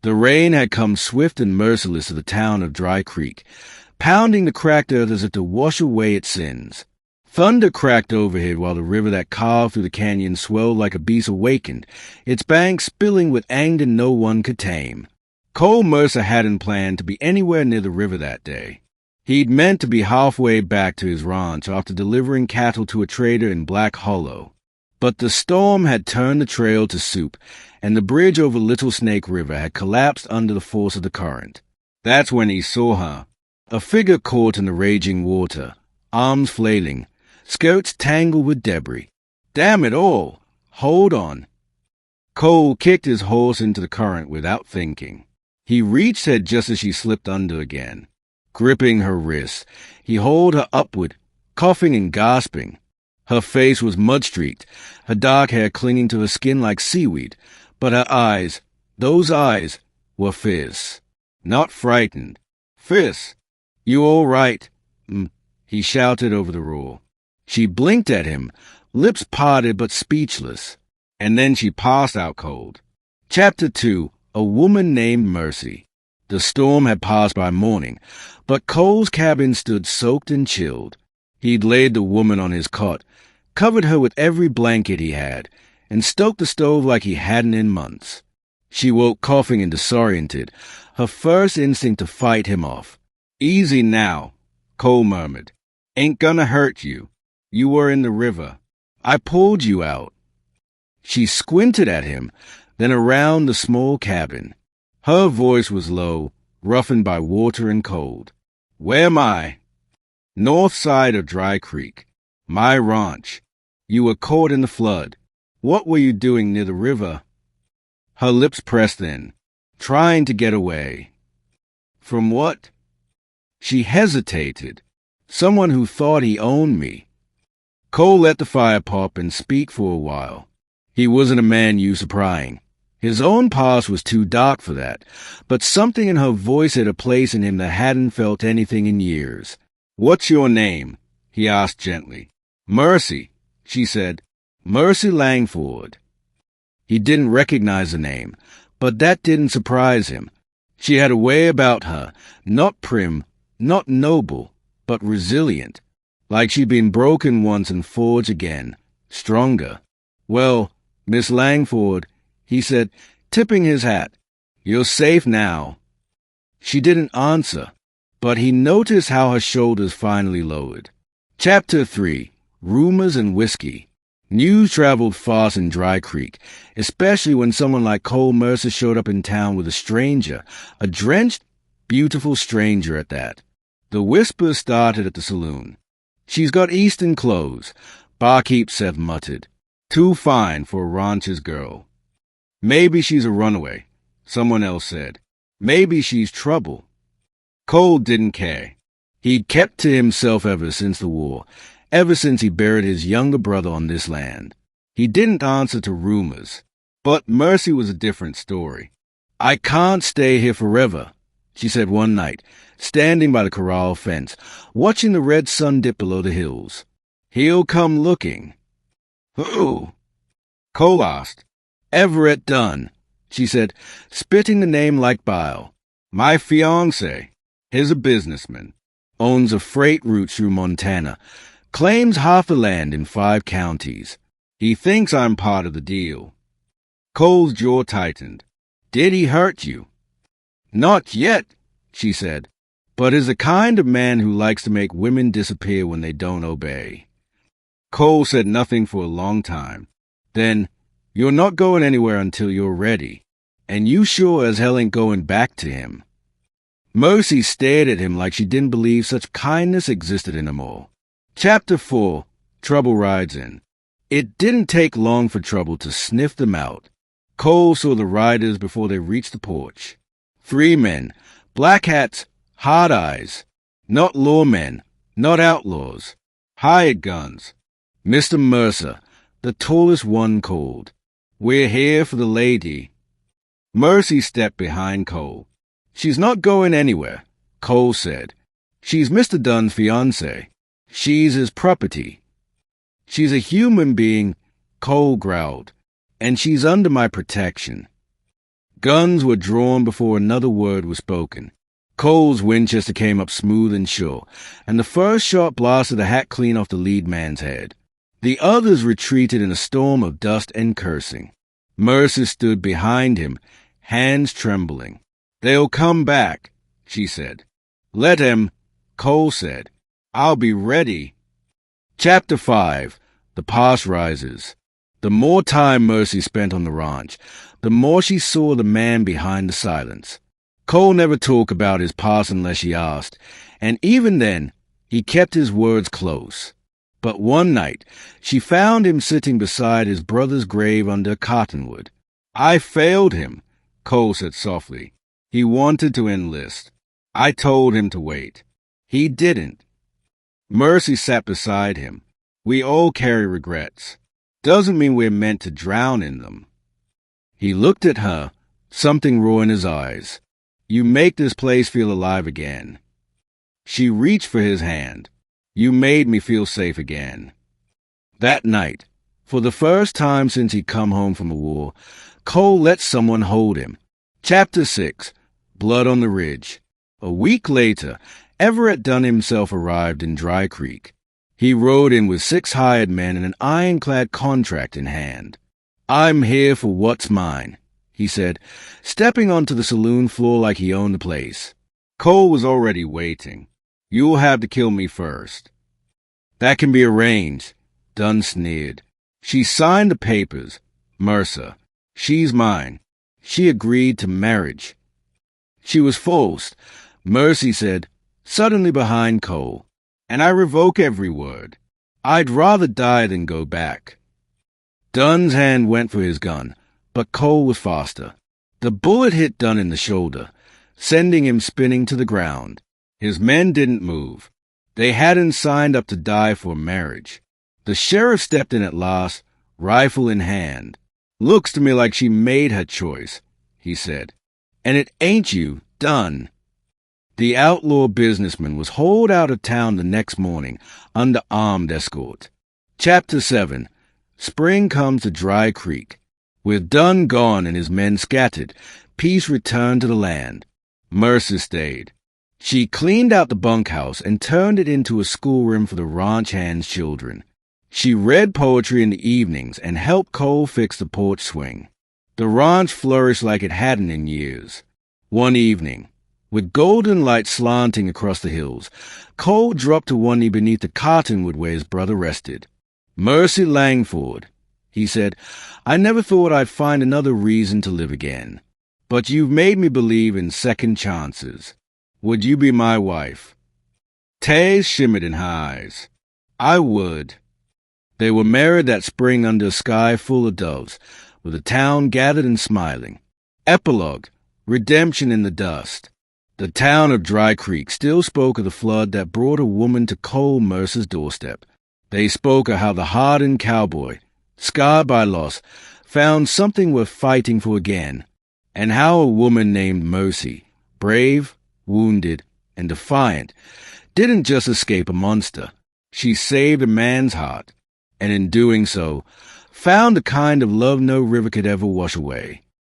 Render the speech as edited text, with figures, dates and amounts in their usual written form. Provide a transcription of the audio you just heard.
The rain had come swift and merciless to the town of Dry Creek, pounding the cracked earth as if to wash away its sins. Thunder cracked overhead while the river that carved through the canyon swelled like a beast awakened, its banks spilling with anger no one could tame. Cole Mercer hadn't planned to be anywhere near the river that day. He'd meant to be halfway back to his ranch after delivering cattle to a trader in Black Hollow. But the storm had turned the trail to soup, and the bridge over Little Snake River had collapsed under the force of the current. That's when he saw her, a figure caught in the raging water, arms flailing, skirts tangled with debris. Damn it all! Hold on. Cole kicked his horse into the current without thinking. He reached her just as she slipped under again. Gripping her wrists, he hauled her upward, coughing and gasping. Her face was mud-streaked, her dark hair clinging to her skin like seaweed, but her eyes, those eyes, were fierce. Not frightened. Fierce. You all right? He shouted over the roar. She blinked at him, lips parted but speechless, and then she passed out cold. Chapter 2. A Woman Named Mercy. The storm had passed by morning, but Cole's cabin stood soaked and chilled. He'd laid the woman on his cot, covered her with every blanket he had, and stoked the stove like he hadn't in months. She woke coughing and disoriented, her first instinct to fight him off. "Easy now," Cole murmured. "Ain't gonna hurt you. You were in the river. I pulled you out." She squinted at him, then around the small cabin. Her voice was low, roughened by water and cold. "Where am I?" "North side of Dry Creek. My ranch. You were caught in the flood. What were you doing near the river?" Her lips pressed in, trying to get away. "From what?" She hesitated. "Someone who thought he owned me." Cole let the fire pop and speak for a while. He wasn't a man used to prying. His own past was too dark for that, but something in her voice had a place in him that hadn't felt anything in years. "What's your name?" he asked gently. "Mercy," she said. "Mercy Langford." He didn't recognize the name, but that didn't surprise him. She had a way about her, not prim, not noble, but resilient, like she'd been broken once and forged again, stronger. "Well, Miss Langford," he said, tipping his hat. "You're safe now." She didn't answer, but he noticed how her shoulders finally lowered. Chapter 3. Rumors and Whiskey. News traveled fast in Dry Creek, especially when someone like Cole Mercer showed up in town with a stranger, a drenched, beautiful stranger at that. The whispers started at the saloon. "She's got Eastern clothes," barkeep Seth muttered. "Too fine for a rancher's girl." "Maybe she's a runaway," someone else said. "Maybe she's trouble." Cole didn't care. He'd kept to himself ever since the war, ever since he buried his younger brother on this land. He didn't answer to rumors. But Mercy was a different story. "I can't stay here forever," she said one night, standing by the corral fence, watching the red sun dip below the hills. "He'll come looking." "Who?" Cole asked. "Everett Dunn," she said, spitting the name like bile. "My fiancé. He's a businessman. Owns a freight route through Montana. Claims half the land in 5 counties. He thinks I'm part of the deal." Cole's jaw tightened. "Did he hurt you?" "Not yet," she said, "but is the kind of man who likes to make women disappear when they don't obey." Cole said nothing for a long time. Then, "You're not going anywhere until you're ready. And you sure as hell ain't going back to him." Mercy stared at him like she didn't believe such kindness existed anymore. Chapter 4. Trouble Rides In. It didn't take long for trouble to sniff them out. Cole saw the riders before they reached the porch. 3 men, black hats, hard eyes. Not lawmen, not outlaws. Hired guns. Mr. Mercer, the tallest one called. "We're here for the lady." Mercy stepped behind Cole. "She's not going anywhere," Cole said. "She's Mr. Dunn's fiancée. She's his property." "She's a human being," Cole growled, "and she's under my protection." Guns were drawn before another word was spoken. Cole's Winchester came up smooth and sure, and the first shot blasted the hat clean off the lead man's head. The others retreated in a storm of dust and cursing. Mercer stood behind him, hands trembling. "They'll come back," she said. "Let 'em," Cole said. "I'll be ready." Chapter 5. The Past Rises. The more time Mercy spent on the ranch, the more she saw the man behind the silence. Cole never talked about his past unless she asked, and even then, he kept his words close. But one night, she found him sitting beside his brother's grave under a cottonwood. "I failed him," Cole said softly. "He wanted to enlist. I told him to wait. He didn't." Mercy sat beside him. "We all carry regrets. Doesn't mean we're meant to drown in them." He looked at her, something raw in his eyes. "You make this place feel alive again." She reached for his hand. "You made me feel safe again." That night, for the first time since he'd come home from the war, Cole let someone hold him. Chapter 6. Blood on the Ridge. A week later, Everett Dunn himself arrived in Dry Creek. He rode in with 6 hired men and an ironclad contract in hand. "I'm here for what's mine," he said, stepping onto the saloon floor like he owned the place. Cole was already waiting. "You'll have to kill me first." "That can be arranged," Dunn sneered. She signed the papers. Mercer. "She's mine." She agreed to marriage. She was forced. Mercy said, suddenly behind Cole, "And I revoke every word. I'd rather die than go back." Dunn's hand went for his gun, but Cole was faster. The bullet hit Dunn in the shoulder, sending him spinning to the ground. His men didn't move. They hadn't signed up to die for marriage. The sheriff stepped in at last, rifle in hand. "Looks to me like she made her choice," he said. "And it ain't you, Dunn." The outlaw businessman was hauled out of town the next morning under armed escort. Chapter 7. Spring comes to Dry Creek. With Dunn gone and his men scattered, peace returned to the land. Mercer stayed. She cleaned out the bunkhouse and turned it into a schoolroom for the ranch hand's children. She read poetry in the evenings and helped Cole fix the porch swing. The ranch flourished like it hadn't in years. One evening, with golden light slanting across the hills, Cole dropped to one knee beneath the cottonwood where his brother rested. "Mercy Langford," he said, "I never thought I'd find another reason to live again. But you've made me believe in second chances. Would you be my wife?" Tears shimmered in her eyes. "I would." They were married that spring under a sky full of doves, with the town gathered and smiling. Epilogue. Redemption in the dust. The town of Dry Creek still spoke of the flood that brought a woman to Cole Mercer's doorstep. They spoke of how the hardened cowboy, scarred by loss, found something worth fighting for again, and how a woman named Mercy, brave, wounded, and defiant, didn't just escape a monster. She saved a man's heart, and in doing so, found the kind of love no river could ever wash away.